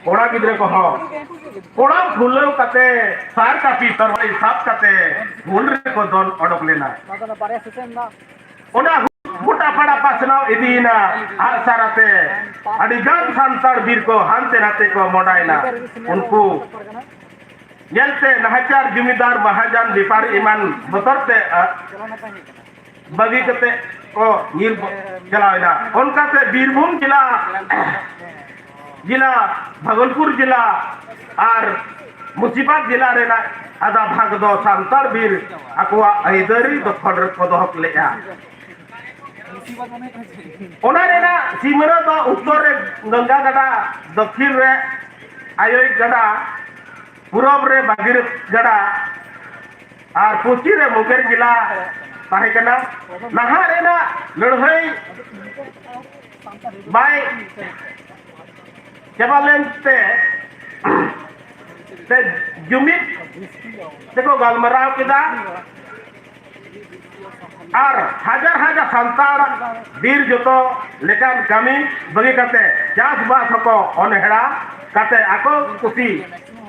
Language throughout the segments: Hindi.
कोड़ा गिद्रे को हो कोड़ा फुल्लो कते सार का पी तरवाई साफ कते भूल रे को दोन ओडक लेना ओना गुटा पड़ा पासनाव इदीना आर साराते अडिगान सांतार बीर को हांते नाते को मोडाइना उनको यंते नहचार जमींदार महाजन विपार ईमान बतरते बगी कते को नीर चलाइना उनका ते बीरभूम जिला भागलपुर जिला और मुसीबत जिला रेना आधा भाग दो सांतार बीर अकुआ आइदरी दखल को दोहक लेया ओना रेना सीमरा दो उत्तर रे गंगा गड़ा दक्षिण रे आयोई गड़ा पूरब रे बागीर गड़ा और पश्चिम रे मुंगेर जिला ताहे कना नहा रेना लड़ाई बाय चबालेन ते जुमित देखो गलमराव किदा और हजार हजार संतार बीर जोतो लेकान कमी बगी कते चास बास को अनहेड़ा कते आको कुसी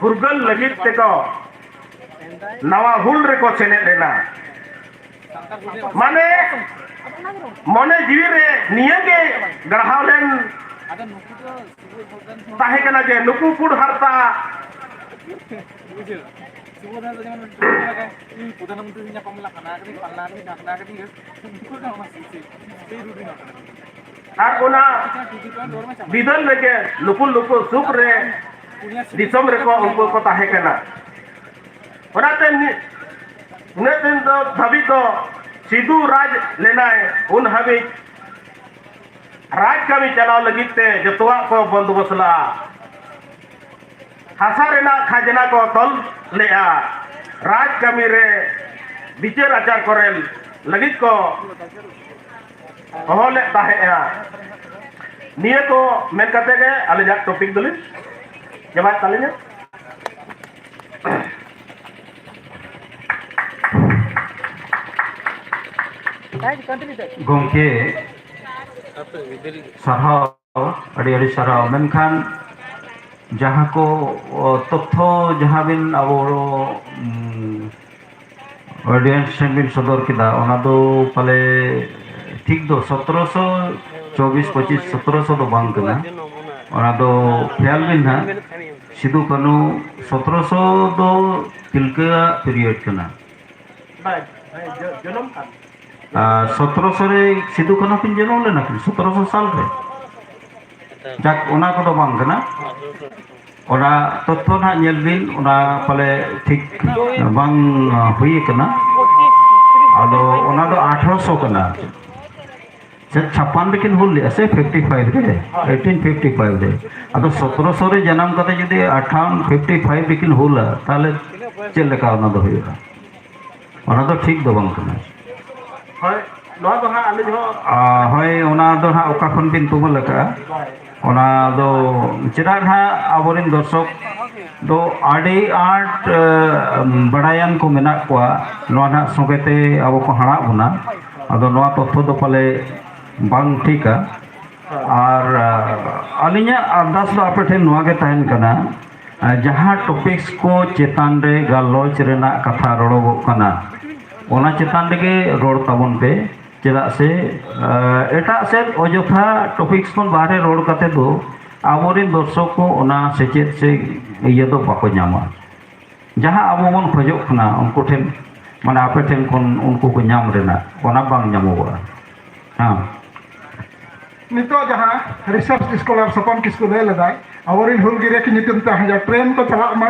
फुरगल लगित तेको नवा हुल रे को सेने लेना माने मने जीवी रे निये के गढ़ावलेन ताहे कना जे नुकु पुड हरता और ओना बिदल लेके लुकु लुकु सुख रे दिसम रे को उनको को ताहे कना ओनाते उन्हें दिन तो धबी तो सिद्धू राज लेना है उन हबी राज कमी चलाव लगिते जतवा को बंदोबस्तला हासा रेना खाजना को तल लेया राज कमी रे विचार आचार करेल लगित को होले ताहेया निये को मेन करते गए आले जा टॉपिक दले जवाब तालेnya gongke sarhau adi sarhau menkan जहाँ को तथ्य जहाँ बिन अब ऑडियंस बिन सदर किदा ओना दो पाले ठीक दो 1724-25 1700 दो बांग कना ओना दो ख्याल बिन ना सिद्धू कानू 1700 दो तिलका पीरियड कना 1700 रे सिद्धू कानू किन जन्म लेना 1700 साल रे जाक ओना को दो बांग कना ओना तथ्य ना नेल बिन ओना पाले ठीक बांग हुई कना आदो ओना दो 1800 कना से 56 लेकिन हुल से 55 रे 1855 रे आदो 1700 रे जन्म कते जदि 1855 लेकिन हुल ताले चेल लेका ओना दो हुईला ओना दो ठीक दो बांग कना होय नो दो हा आले जो होय ओना दो हा ओका खन बिन तुमल लेका ओना दो चेदा हा आबोरिन दर्शक दो आड़ी आठ बड़ायान को मेना कोआ नोआ ना संगेते अब को हाड़ा बुना अदो नोआ तथ्य दो पाले बांग ठीका और अलिया अरदास दो आपे ठेन नोआ के तहन कना जहाँ टॉपिक्स को चेतान रे गालोच रेना कथा रोड़ो कना ओना चेतान रे के रोड़ ताबन पे चेदा से एटा से अजोथा टॉपिक्स को बाहरे रोड़ कते दो आबोरिन दर्शक को ओना सेचेत से ये दो बाको नामा जहाँ अब बन खोजो खना उनको ठेन माने आपे ठेन कोन उनको को नाम रेना ओना बांग नामोगा हां नितो जहाँ रिसर्च स्कॉलर सपन किसको दे लदाय आबोरिन हुलगिरे की नितम ता जा ट्रेन को चला मा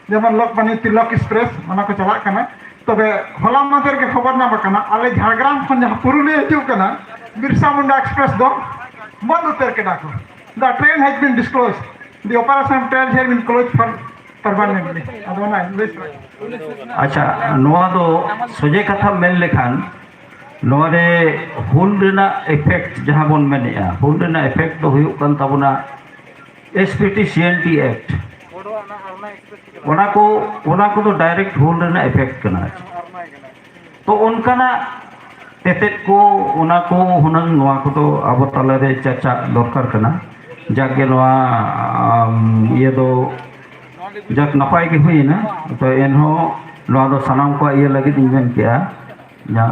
जेमन लोकमान्य तिलक एक्सप्रेस मना को चला कना तबे होला मादर के खबर ना बकना आले झारग्राम खन जहाँ पुरुलिया हिजू कना बिरसा मुंडा एक्सप्रेस दो बंद उतर के डाको the train has been disclosed the operation train has been closed for permanently अदोना अच्छा नोआ दो सोजे कथा मेन लेखान नोआ रे हुल रेना इफेक्ट जहाँ बन मेनेया हुल रेना इफेक्ट तो हुयु कन ताबुना एसपीटी सीएनटी एक्ट ओना को तो डायरेक्ट हुल रेना इफेक्ट करना तो उनका ना तेतेत को ओना को हुनंग नोआ को तो अब तला रे चर्चा दरकार करना जागे नोआ ये दो जब नपाय के हुई ना तो एनहो नवा दो सनाम को ये लगे इन्वेंट किया या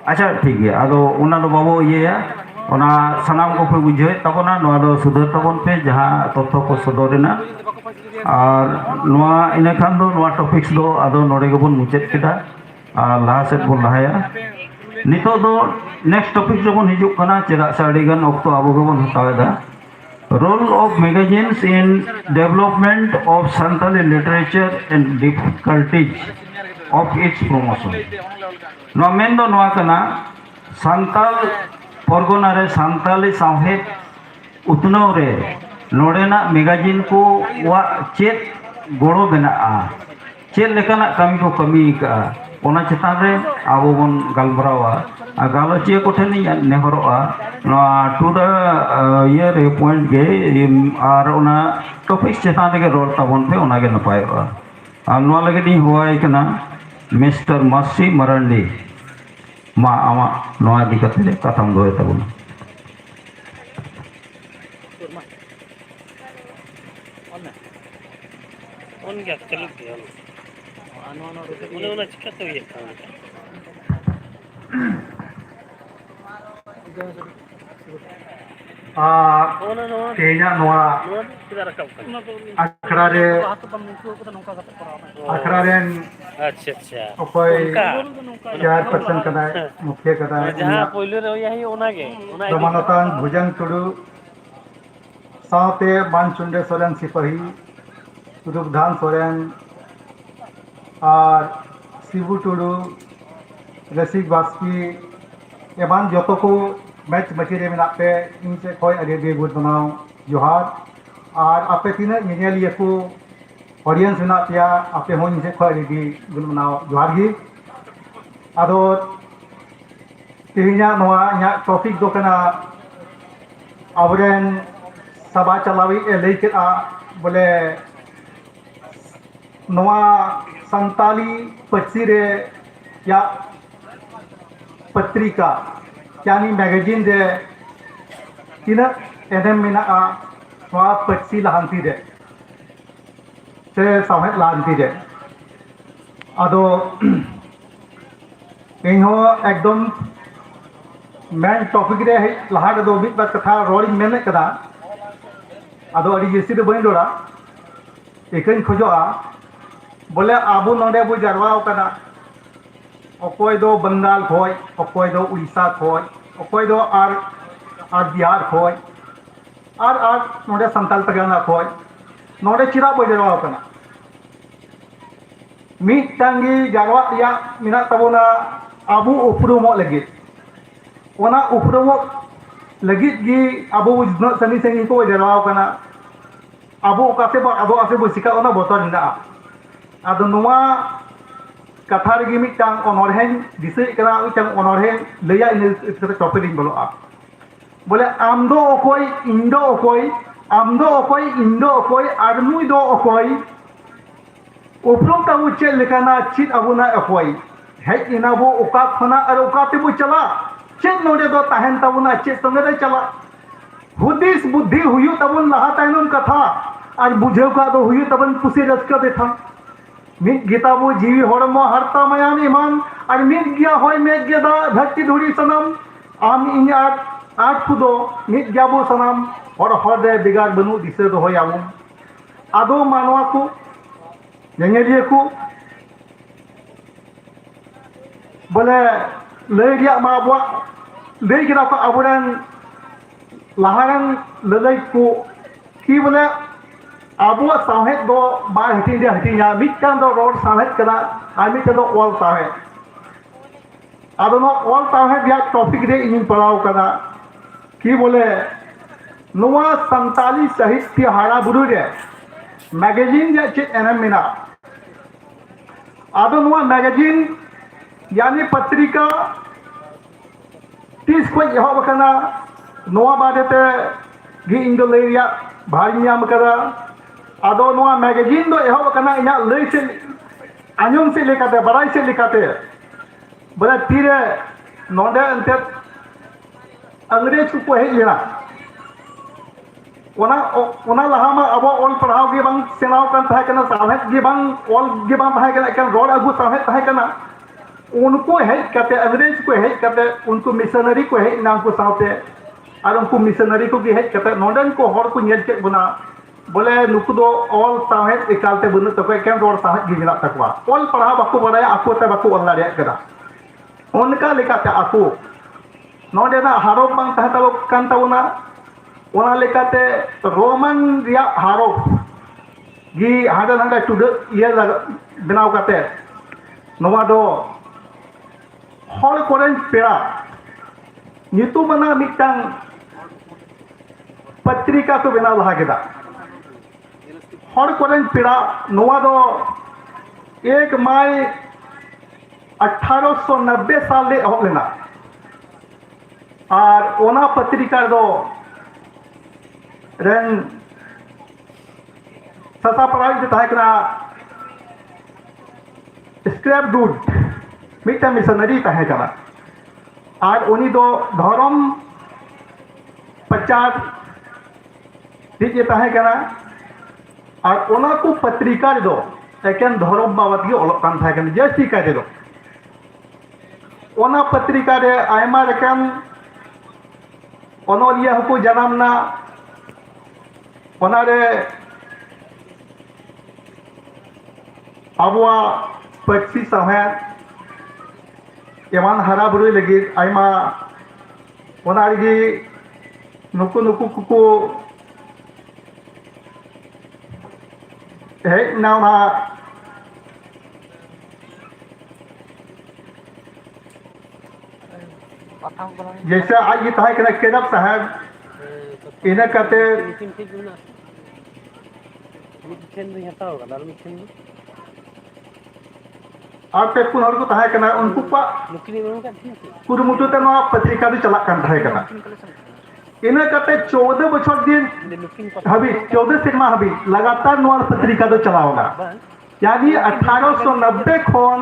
अच्छा ठीक है अदो उना दो बाबू ये है उना सनाम को पे बुझे तब ना नवा दो सुधर तबन पे जहाँ तथ्य को सदरना और नवा इन्हें खान दो नवा टॉपिक्स दो अदो नोड़े के बन मुचेत किदा लाहा सेट बन लाया नितो दो नेक्स्ट टॉपिक जो बन हिजुक कना चेदा साड़ीगन ऑक्टो आबो के बन हतावेदा role of magazines in development of Santali literature and difficulties of its promotion नवा मेन दो नवा कना संताल परगोना रे संताली सावहेद उतनाव रे नोडेना मैगजीन को वा चेत गोड़ो बेनाआ चेत लेकाना कमी को कमी का ओना चितान रे आबो बन गलबरावा गालोचिया को ठेनी नेहरोआ टू द ये रे पॉइंट गे और ओना टॉपिक चितान रे रोल तबन पे ओना गे नपायवा आ नवा लगे दी होय कना मिस्टर मसी मरंडी मा आमा नवा दिकते कथम दोय तबन उनके चलो के उन्होंने चिका तो ये काम तेजा नवा अखरा रे अच्छा अच्छा अकोय 4% कदा मुख्य कदा जहां पहले रे यही ओना के रमानतन भुजन टुडू साथे मानचुंडे सोरेन सिपाही रुपधान सोरेन और शिबू टुडू रसिक बास्की एमान जो को मैच मचीरे में पे इनसे खोई अगे गुड बनाओ जोहार और आपे तीन इंजिनियर को ऑडियंस में पे आपे हो इनसे खोई अगे गुड बनाओ जोहार गी अदो तेहिना नवा या टॉपिक दो कना अबरेन सभा चलावी ए लई के बोले नवा संताली पच्ची रे या पत्रिका यानी मैगजीन रे तीन एनएम मेना नवा पच्ची लहांती रे से साहेब लहांती रे अदो इन्हो एकदम मेन टॉपिक रे लहा दो मिद बार कथा रोड़ी मेने कदा अदो अड़ी जेसी दो बई रोड़ा एकन खोजोआ बोले आबू नोडे बो जारवा कना अकोय दो बंगाल खोय अकोय दो उड़ीसा खोय अकोय दो आर बिहार खोय आर नोडे संताल तगना खोय नोडे चिरा बो जारवा कना मिटांगी जारवा या मिना तबोना आबू उपरुमो लगी ओना उपरुमो लगी गी आबू न सनी संगी को जारवा कना आबू ओकासे बा आबू आसे बो सिका ओना बोतल हिना आदो नोवा कथा रे मिटांग अनरहें दिसै कना मिटांग अनरहें लैया इन टॉपिक दिन बोलो बोले आम दो अकोय इंदो अकोय आम दो अकोय इंदो अकोय आर नुई दो अकोय उपरोम ताबु चे लेकाना चित अबुना अकोय हेज इनाबो ओका खना और ओका तेबु चला चे नोडे दो ताहेन ताबुना चे संगे दे चला हुदिस बुद्धि हुयु ताबुन लहा ताइनम कथा और बुझेव का दो हुयु ताबुन कुसी रस्का देथा मिद गीताबो जीवी हड़मो हरता मायाम इमान और मिद गया होय मेद गेदा धरती धुड़ी सनम आम इन आठ खुदो मिद गयाबो सनम हर रे बिगाड़ बनु दिसे दो होय आबो आदो मानवा को जेंगेलिया को बोले लय गया मा आबो लय गिरा को आबोरन लहारन ललय को की बोले आबो साहेब दो बार हटिया मिटान दो रोड साहेब कदा आर मिटान दो ऑल साहेब आदो नो ऑल साहेब या टॉपिक रे इन पढ़ाओ कदा की बोले नोवा संताली साहित्य हाड़ा बुरु रे मैगजीन या चे एनएम मेना आदो नोवा मैगजीन यानी पत्रिका 30 को यह बकना नोवा बादेते गी इंदो लेरिया भारी याम कदा आदो नोआ मैगजीन दो एहो कना इना लई से आंजम से लेकाते बड़ाई से लेकाते बोले तीरे नोडे अंते अंग्रेज को हेज लेना ओना लहा मा अब ऑल पढ़ाव गे बांग सेनाव कान ताहे कना साहेब गे बांग ऑल गे बांग ताहे कना एकान रोड अगु साहेब ताहे कना उनको हेज कते अंग्रेज को हेज कते उनको मिशनरी को हेज ना उनको साथे और उनको मिशनरी को गे हेज कते नोडन को हर को नेल के बना बोले नुकु दो ऑल साहेब एकालते बनु तको एकान रोड साहेब गे मेना तकवा ऑल पढ़ाव बाको बडाया आको ते बाको ऑल दाड़िया कदा उनका लेकाते आको नोडेना हारोप बांग ताहे ताबो कान ताबोना ओना लेकाते रोमन रिया हारोप गी हाडा नांगा टुड ये बनाव काते नोवा दो हर कोरेन पेड़ा नितु बना मिटांग पत्रिका को बनाव लहा केदा हर कोरेन पेड़ा नोवा दो 1 मई 1890 साल ले एहब लेना और ओना पत्रिका दो रेन ससा पढ़ाई जो ताहे कना स्क्रैप डूड मिटा मिशनरी ताहे कना और उनी दो धर्म प्रचार ये ताहे कना और ओना को पत्रिका दो एकेन धर्म बाबत गे ओलक कान ताहे कना जस्ती काते दो ओना पत्रिका रे आयमा रकम ओनोलिया हको जनामना ओनारे अबुआ पक्षी साहेब एमान हरा बुरुई लगी आयमा ओनारगी नुकु नुकु कुकु हे नावना जैसे आज ये ताहे कना केदब साहेब इना कते और पे पुनर को ताहे कना उनको पा कुरुमुटु ते नवा पत्रिका भी चला कान ताहे कना इना कते 14 बछर दिन हबी 14 सिनेमा हबी लगातार नवा पत्रिका दो चलावना यानी 1890 खोन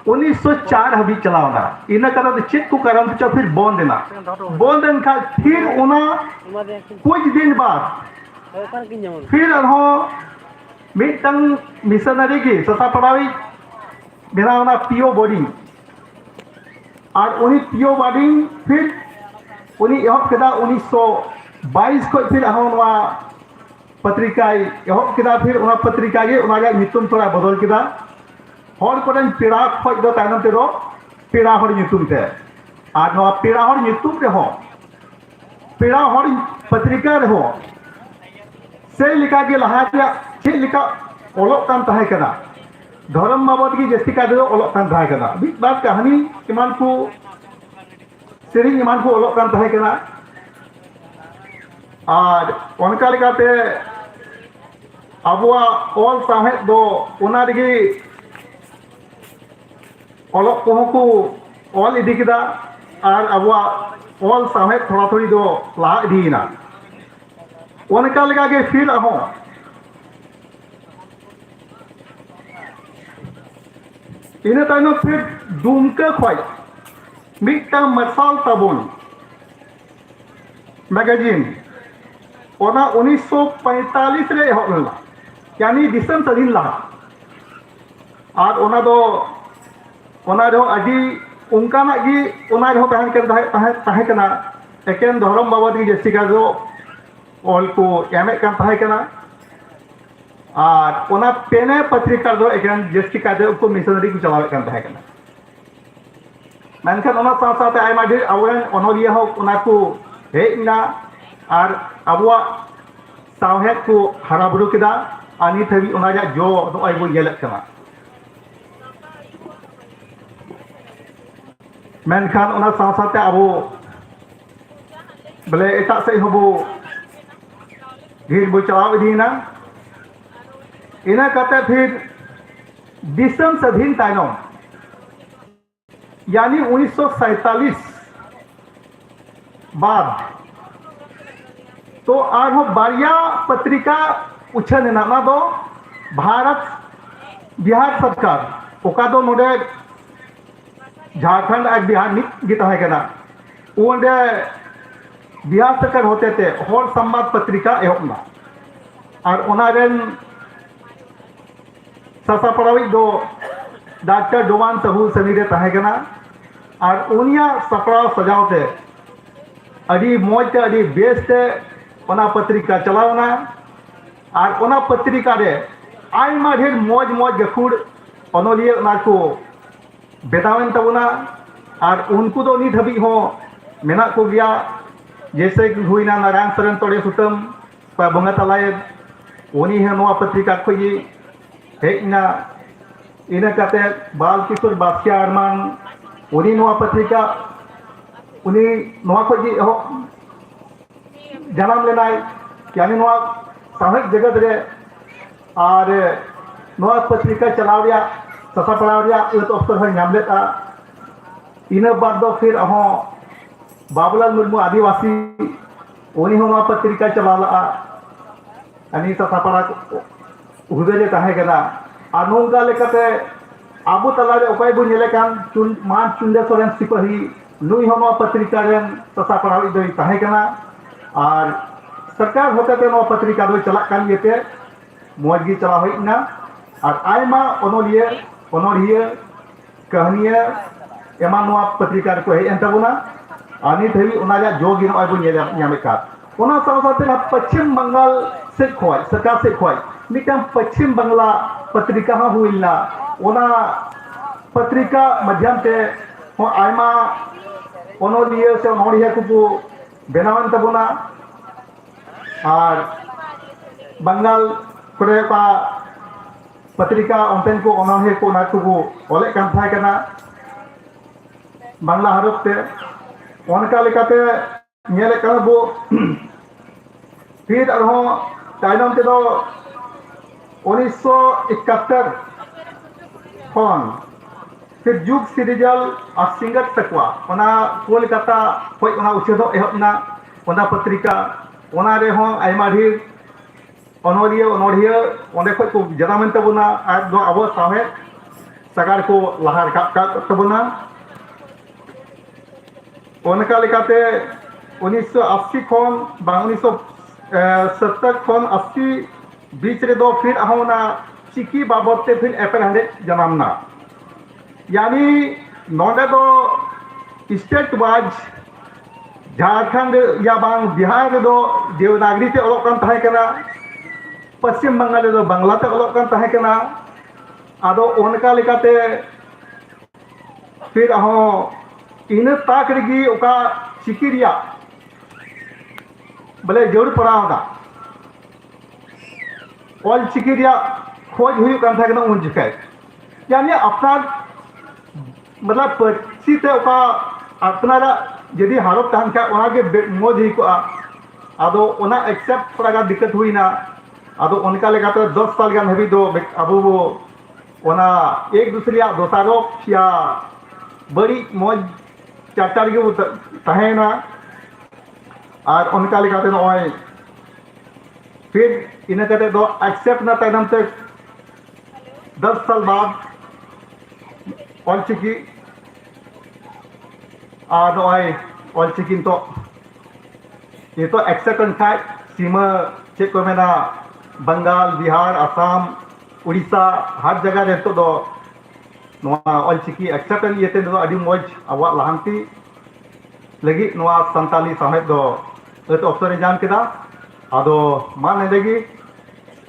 1904 हबी चलावना इना कदा चित को कारण तो फिर बंद देना बंद देन का फिर उना कुछ दिन बाद फिर अहो मिटंग मिशनरी की ससा पढ़ावी बेनावना पीओ बोर्डिंग और उन्हीं पीओ बोर्डिंग फिर उन्हीं एहब केदा 1922 को फिर अहो पत्रिका एहब केदा फिर उना पत्रिका गे उना नितुम थोड़ा बदल केदा हर कोरेन पेड़ा खoj दो तायनम ते दो पेड़ा हर नितुम ते और नवा पेड़ा हर नितुम रे हो पेड़ा हर पत्रिका रे हो से लिखा के लहा के लिखा ओलक कान ताहे कना धर्म बाबत की जस्ती का दो ओलक कान ताहे कना बीच बात कहानी इमान को सेरिंग इमान को ओलक कान ताहे कना और उनका लेकाते अबुआ ऑल साहेब दो उना दिगी ओलक को को ऑल इदी किदा और अबुआ ऑल साहेब थोड़ा थोड़ी दो ला इदीना उनका लगा के फिर अहो इन तायनो फिर दुमका खoj मिटा मसाल ताबुन मैगजीन ओना 1945 रे एहब लेना यानी दिसम सदीन लहा और ओना दो अडी उनका ना गी ओना रे ताहन कर ताहे कना एकेन धर्म बाबत की जस्ती का दो ऑल को एमे कान ताहे कना और ओना पेने पत्रिका दो एकेन जस्ती का दो को मिशनरी को चलावे कान ताहे कना मेनखान ओना साथ साथ आयमा ढेर आवरन ओनोलिया हो ओना को हेना और अबुआ साहेब को हरा बुरु केदा आनी थबी ओना जा जो दो आइबो येलक कना मेनखान ओना साथ साथ अबो बोले एटा से हबो ढेर बो चलाव इदीना इना कते फिर दिसम स्वाधीन तायनम यानी 1947 बाद तो आरो बारिया पत्रिका उछन ना दो भारत बिहार सरकार ओका दो नोडे झारखंड और बिहार निक गे ताहे कना उन्हें बिहार सरकार होते थे हर संबाद पत्रिका एहबना और उनारेन सासापड़ावी दो डॉक्टर डोमान साहू समीरे तहेगना और उनिया सपड़ा सजावते अड़ी मौजते अड़ी बेसते ओना पत्रिका चलावना और ओना पत्रिका रे आयमा ढेर मौज मौज गखुड़ अनोलिया ओना को बेदावन तबना और उनको तो नित हबी हो मेना को गया जैसे कि हुईना नारायण सरन तोड़े सुतम बंगा तलाय उनी है नोआ पत्रिका खोई हेना इन कते बाल किशोर बास्किया अरमान उनी नोआ पत्रिका उनी नोआ खोई हो जन्म लेना यानी नोआ साहित्य जगत रे और नोआ पत्रिका चलावरिया ससा पड़ावरिया उत अवसर है नाम लेता इन बाद दो फिर अहों बाबूलाल मुर्मू आदिवासी उनी हो नोआ पत्रिका चलाला अनि ससा पड़ा हुदे तहेगना और नोंका लेकाते आबो तलारे उपाय बो नेले कान मान चुंदे सोरेन सिपाही नुई हो नोआ पत्रिका रेन ससा पड़ा दई तहेगना और सरकार होते ते नोआ पत्रिका दो चला कान येते मौजगी चला होइना और आयमा अनोलिया कहानिया एमान नोआ पत्रिका को हे एंतबुना और नित हबी ओना जोगी नोय बो नेले ᱧᱟᱢᱮᱠᱟ ओना साथ पश्चिम बंगाल से खोय सरकार से खोय मिटम पश्चिम बंगला पत्रिका हाँ हुईना ओना पत्रिका माध्यम ते हो आयमा अनोलिया से अनोलिया को बेनावन तबुना और बंगाल करे का पत्रिका अंतन को अनोलिया को ना को ओले कान थाय कना बांग्ला हरफ ते ओनका लेकाते नेले कना बो फिर अरहों तायनम ते दो 1971 खन फिर जुग सिरिजल और सिंगर तकवा ओना कोलकाता होय ओना उछेदो एहबना ओना पत्रिका ओना रे हों आयमा ढेर अनोलिया अनोलिया ओंदे खय को जनामन तबुना आर दो अबो साहे सगार को लहार का तबुना ओनका लेकाते 1980 खन बा 1970 खन 80 बीच रे दो फिर ahoना चिकी बाबत ते फिर एपर हंडे जनामना यानी नोंडे दो स्टेट वाइज झारखंड या बांग बिहार रे दो देवनागरी ते ओलोक कान ताहे कना पश्चिम बंगाल रे दो बांग्ला ते ओलोक कान ताहे कना आदो ओनका लेकाते फिर अहो इन ताक रेगी ओका चिकी रिया बोले जरूर पड़ा होगा ऑल चिकी रिया खोज हुई कान था उन जगह यानी अपना मतलब पक्षी ते ओका अपना यदि हारत तहन का ओना के मोज ही को आदो ओना एक्सेप्ट थोड़ा दिक्कत हुई ना आदो उनका लेगा तो 10 साल गान हबी दो अब वो ओना एक दूसरे या दोसारोप या बड़ी मोज चार के तहेना और उनका लेकाते नय फिर इन कते दो एक्सेप्ट ना तायनम ते 10 साल बाद ऑलचिकी और नय ऑलचिकी तो ये तो एक्सेप्ट का सीमा चेक को मेना बंगाल बिहार असम उड़ीसा हर जगह रे तो दो नोआ ऑलचिकी एक्सेप्ट येते दो अडी मौज आवा लहांती लगी नोआ संताली साहेब दो तो अवसर जान केदा आदो मान हेदेगी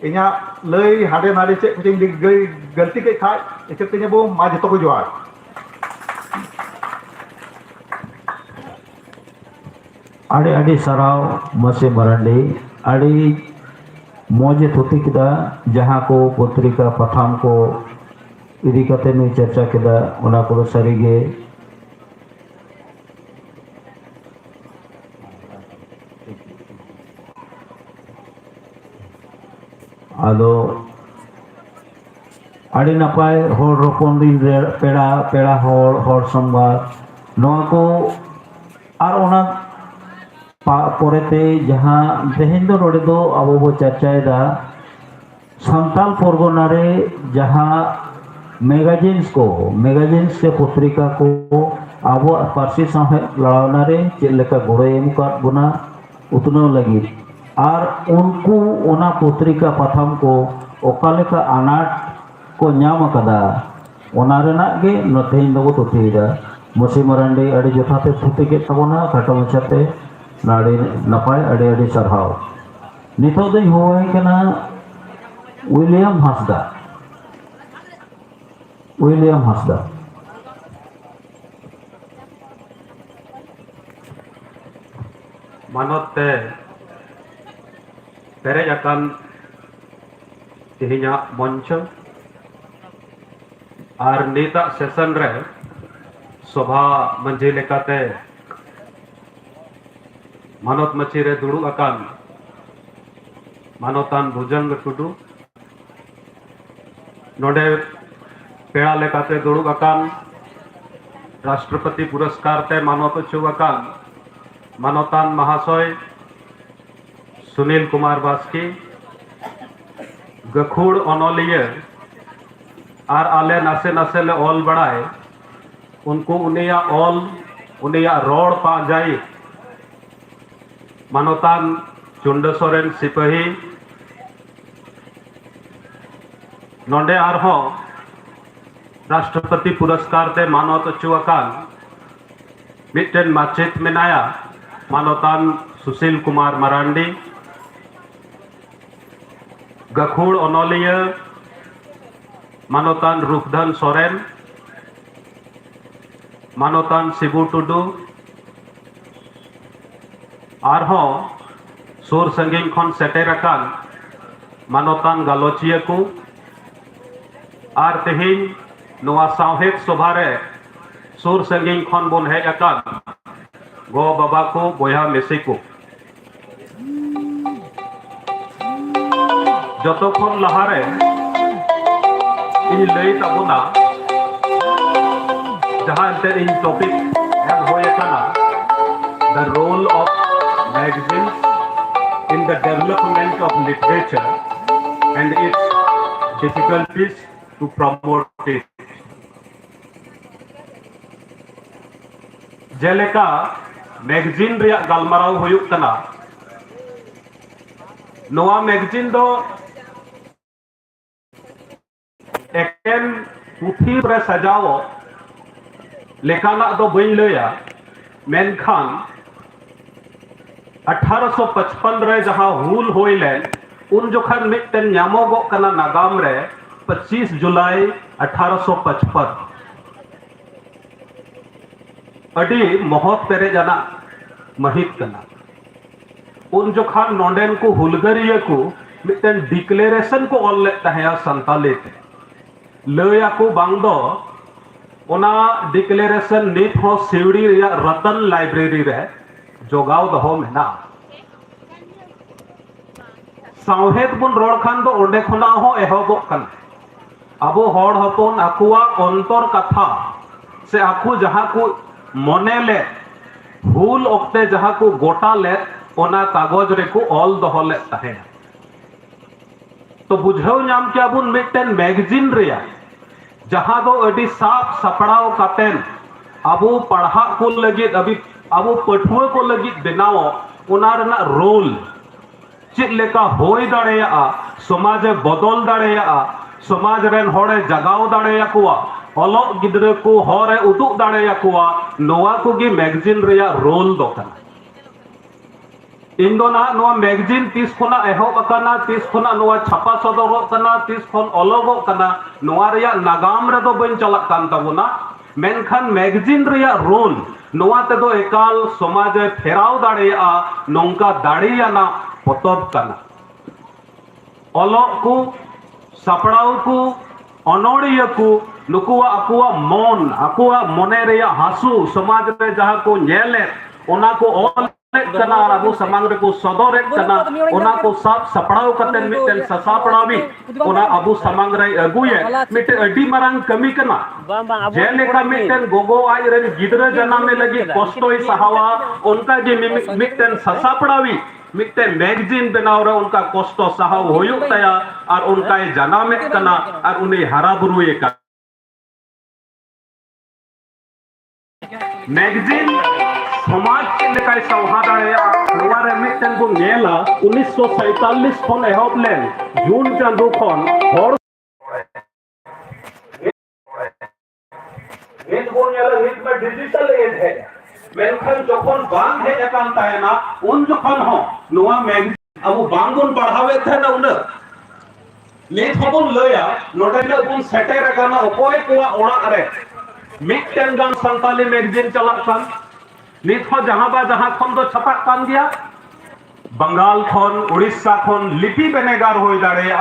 इना लई हाडे नाडे चे कुछ गलती के खाय इसे तेने बो मा जतो को जोहार आड़े आड़े सराव मसे मरांडी आड़ी मौजे थोती किदा जहाँ को पत्रिका पठाम को इदी कते नु चर्चा किदा ओना को सरीगे आदो आड़ी नपाय होर रोपन दिन पेड़ा पेड़ा होर संबाद नोआ को आर ओना पोरेते जहाँ तेहेन दो नोडे दो अबो बो चर्चाएदा संताल परगना रे जहाँ मैगजीन्स से पत्रिका को अब पार्सी साहे लड़ावनारे चेलेका गोड़े एम काट बुना उतनो लगी और उनको ओना पत्रिका पाथाम को ओकालेका अनाट को नाम कदा ओना रेनाग गे नतेन दो तुतीदा मुसी मरांडी अड़ी जथाते थुती के तबना खाटो मचाते नाड़ी नपाय अड़ी अड़ी सरहाव नितो दई होय कना विलियम हासदा मानवते पेरेज अकान तिहिना मंच और नीता सेशन रे सभा मंझी लेकाते मानवत मची रे दुड़ू अकान मानवतान भुजंग टुडू नोडे पेड़ा लेकाते दुड़ू अकान राष्ट्रपति पुरस्कार ते मानवत चु अकान मानवतान महाशय सुनील कुमार बास्की गखुड़ अनोलिया और आले नासे नासे ले ऑल बड़ाए उनको उनिया ऑल उनिया रोड पा जाए मानवतान चुंड सोरेन सिपाही नोंडे आरहो राष्ट्रपति पुरस्कार ते मानवत चुआकान मिट्टन माचित मेनाया मानवतान सुशील कुमार मरांडी गखुड़ अनोलिया मानवतान रूपधन सोरेन मानवतान शिबू टुडू आरहो सुर संगिंग खन सेटेर अकान मानवतान गालोचिया को आर तेहिन नोआ सावहेद सभारे सुर संगिंग खन बन हेज अकान गो बाबा को बोया मेसी को जतो खन लहारे इन लई ताबुना जहां ते इन टॉपिक एम होय काना the role of magazines in the development of literature and its difficulties to promote it. जेलेका मैगजीन रिया गालमाराव हुयुक कना नोआ मैगजीन दो एकेन पुथी रे सजाओ लेखाना दो बइन लया मेनखान 1855 रे जहां हुल होइलेन उन जोखन मिटन न्यामोगो कना नागाम रे 25 जुलाई 1855 अडी मोहत पेरे जाना महित कना उन जोखन नोंडेन को हुलगरिया को मिटन डिक्लेरेशन को ऑल ले तहया संताले लया को बांगदो ओना डिक्लेरेशन नित हो सिवड़ी या रतन लाइब्रेरी रे जोगाव दहो मेना सावहेद बुन रोड खान दो ओंडे खुना हो एहोबो कन अबो होड़ हपोन अकुआ अंतर कथा से आखु जहां को मने ले हुल ओक्ते जहां को गोटा ले ओना कागज रे को ऑल दहो ले तहे तो बुझाव नाम क्या बुन मिटन मैगजीन रिया जहां दो अडी साफ सपड़ाव कातेन अबो पढ़ा को लगी अभी अब पठुआ को लगी बनाओ उनारना रोल चेक लेका होय दाड़ेया समाज बदल दाड़ेया समाज रेन होड़े जगाव दाड़ेया कुआ ओलोग गिद्रे को होरे उदुग दाड़ेया कुआ नोआ को गी मैगजीन रिया रोल दो कना इन दो ना नोआ मैगजीन 30 खना एहोब कना 30 खना नोआ छापा सदरो कना 30 खन ओलोगो कना नोआ रिया नागाम रे दो बन चलक कान तबुना मेनखान मैगजीन रिया रोल नोआ ते दो एकाल समाज फेराव दाड़ेया नोंका दाड़ेयाना पतब कना ओलोग को सपड़ाव को अनोड़िया को नुकुआ अकुआ मन अकुआ मने रिया हासु समाज रे जहां को नेले ओना को ऑल कना और अबु समांग रे को सदर कना ओना को सब सपड़ाव कते मिटन ससापड़ावी ओना अबु समांग रे अगुए मिटे अडी मारंग कमी कना जेलेका मिटन गोगो आई रे गिदरा जन्म में लगी कष्टोय सहावा उनका जे मिटन ससापड़ावी मिटन मैगजीन बनाव रे उनका कष्ट सहाव होयुक तया और उनका जन्म में कना और उन्हें हरा बुरुए का मैगजीन समाज चेलेकाय सौहा दाड़ेया नोवा रे मिटन बो नेला 1947 खन एहब लेन जून चांदो खन हर नीत बो नेला नीत में डिजिटल एज है मेनखान जखन बांग हे एकान तायना उन जखन हो नोवा मैगजीन अब बांग बन पढ़ावे थे ना उन नीत हबन लया नोडेले बन सेटेर काना अकोय कोआ ओड़ा रे मिटन गान संताली मैगजीन चला कान नीत हो जहां खन दो छपा कान गया बंगाल खन उड़ीसा खन लिपि बेनेगार होई दाड़ेया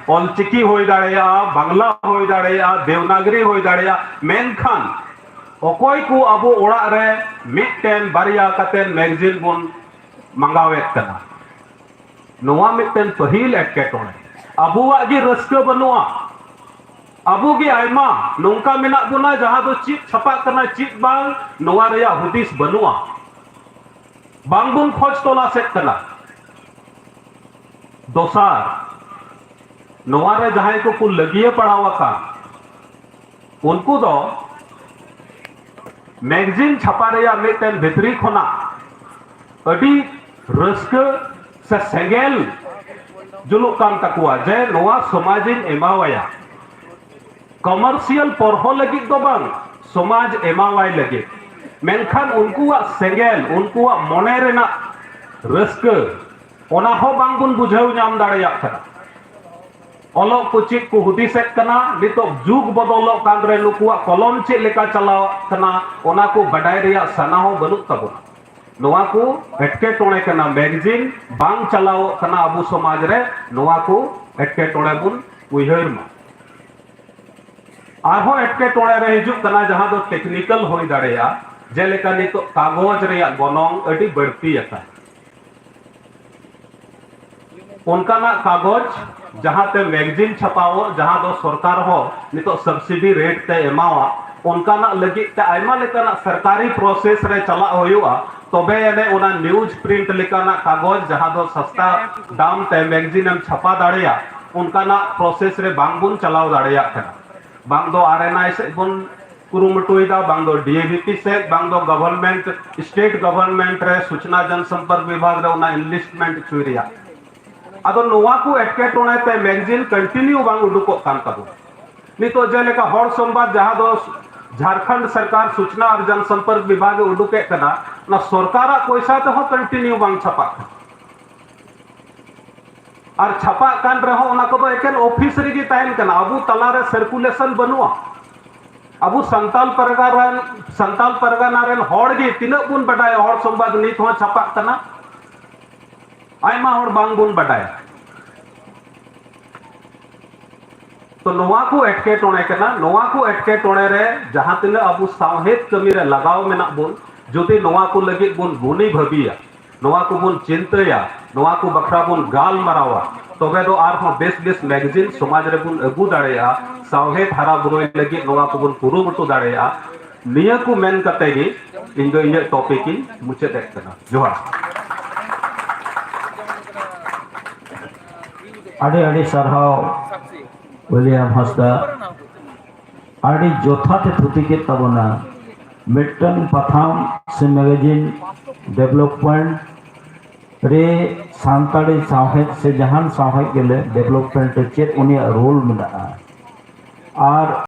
ऑलचिकी होई दाड़ेया बांग्ला होई दाड़ेया देवनागरी होई दाड़ेया मेनखान अकोय को अब ओड़ा रे मिटन बारिया कातेन मैगजीन बन मंगावेत कना नोवा मिटन पहिल एटकेटोणे अबुआ गी रस्का बनुआ अबु गी आयमा नोंका मेना बुना जहां दो चिप छपा करना चिप बांग नोवा रेया हुदिस बनुआ बांगबुन खोज तोला सेट कना दोसार नोवा रे जहां को कुल लगिए पड़ावा का उनको दो मैगजीन छपा रेया मिटन भितरी खोना अडी रस्का से सेंगेल जुलुक कान तकुआ जे नोवा समाजिन एमावाया कमर्शियल परहो लगी दो बांग समाज एमावाय लगे मेनखान उनकुआ सेंगेल उनकुआ मने रेना रस्का ओना हो बांग बुन बुझाव नाम दाड़ेया कना ओलोक को चिक को हुदिसेत कना नितो जुग बदलोक कान रे नुकुआ कलम चे लेका चलाव कना ओना को बडाय रेया सना हो बनुक तबुना नोवा को एटकेटोणे कना मैगजीन बांग चलाव कना अबु समाज रे नोवा को एटकेटोणे बुन उयहर मा आरहो एटकेटोणे रे हिजुक कना जहां दो टेक्निकल होई दाड़ेया जेलेका नितो कागज रे गोनोंग अडी बढ़ती आता उनका ना कागज जहां ते मैगजीन छपाओ जहां दो सरकार हो नितो सब्सिडी रेट ते एमावा उनका ना लगी ते आयमा लेका ना सरकारी प्रोसेस रे चला होयुआ तबे एने ओना न्यूज प्रिंट लेका ना कागज जहां दो सस्ता दाम ते मैगजीन एम छपा दाड़ेया उनका ना प्रोसेस रे बांगबुन चलाव दाड़ेया कना बांग दो आरएनआई से बुन कुरुमुटुइदा बांग दो डीएवीपी से बांग दो गवर्नमेंट स्टेट गवर्नमेंट रे सूचना जनसंपर्क विभाग रे ओना इनलिस्टमेंट चुरिया अदो नोवा को एटकेटोणे ते मैगजीन कंटिन्यू बांग उडुको कान तबु नितो जेलेका हर संवाद जहां दो झारखंड सरकार सूचना और जनसंपर्क विभाग उडुके कना ना सरकारा पैसा ते हो कंटिन्यू बांग छपा और छपा कान रहो ओना को एकेन ऑफिस रे गी ताइन कना अबु तला रे सर्कुलेशन बनुआ अबु संताल परगना रेन हर गी तिना बुन बडाय हर संवाद नित हो छपा कना आयमा हर बांग बुन बडाय तो नोवा को एटकेटोणे कना नोवा को एटकेटोणे रे जहां तिना अबु सावहेद कमी रे लगाव मेना बुन जोति नोवा को लगी बुन गुनी भबिया नोवा को बुन चिंतया नोवा को बखरा बुन गाल मरावा तबे दो आर हो बेस मैगजीन समाज रे बुन अगु दाड़ेया सावहेद हरा बुरोय लगी नोवा को बुन कुरुमुटु दाड़ेया निया को मेन कते गी इन दो इने टॉपिक इन मुचे देख कना जोहार आडे आडे सरहाव विलियम हंसदा आडे जोथा ते थुती के तबना मिटन पथाम से मैगजीन डेवलपमेंट रे सांताड़ी साहेब से जहान साहेब गेले डेवलपमेंट चेत उनिया रोल मेना और